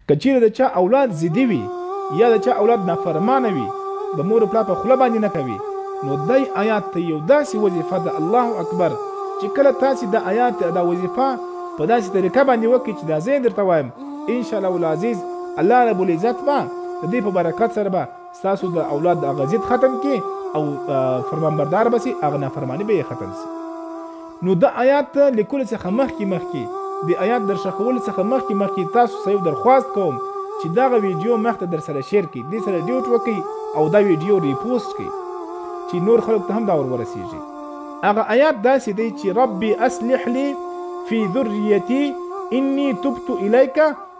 که چیرې د چا اولاد ضدي وي یا د چا اولاد نافرمانه وي د مور پلار په خوله باندې نه کوي نو دی آیات ته یو داسې وظیفه ده الله اکبر چې کله تاسې د آیات دا وظیفه په داسې طریقه باندې وکړئ چې دا زه یې درته وایم انشاءالله العزیز الله رب العزت به د دې په برکت سره به ستاسو د اولاد هغه ضد ختم کړي او فرمانبردار به سي هغه نافرماني به یې ختم سي. نو د آیات لیکلو څخه مخکې د آیات درشه کولو څخه مخکې تاسو سره درخواست کوم چې دغه ویډیو مخته در سره شیر کړئ دې سره ډیوټ وکړئ او دا ویډیو ریپوسټ کړئ چې نور خلکو ته هم دا ورسیږي. هغه آیات داسې دی چې ربي اصلح لي في ذريتي اني تبت اليك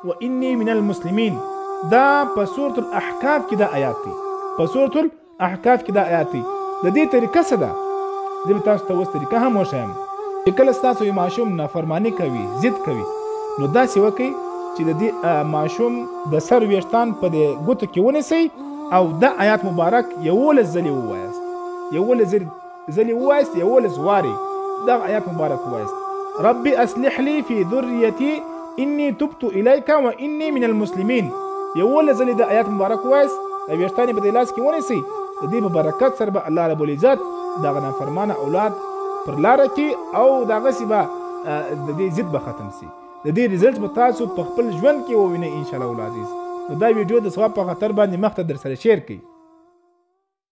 واني من المسلمين. دا په سورة الاحقاف کې دا آیات دی په سورة الاحقاف کې دا آیات دی. د دې طریقه څه ده زه به تاسو ته اوس طریقه هم وښیم چې کله ستاسو یو ماشوم نافرماني کوي ضد کوي نو داسې وکړئ چې د دې ماشوم د سر ویښتان په دې ګوتو کې ونیسئ او دا آیات مبارک 11 ځلې ووایاست 11 وارې دا آیات مبارک ووایاست ربي اصلح لي في ذريتي اني تبت اليك واني من المسلمين 11 ځلې د آیات مبارک ووایاست ویښتان په دې لاس کې ونیسئ د دې په برکت سره به الله رب العزت دغه نافرمانه اولاد پر لاره کې او دغسې به د دې ضد به ختم سي د دې ریزلټ به تاسو په خپل ژوند کې ووینئ انشاءالله العزیز. نو دا ویډیو د ثواب په خاطر باندې مخته در سره شیر کړئ.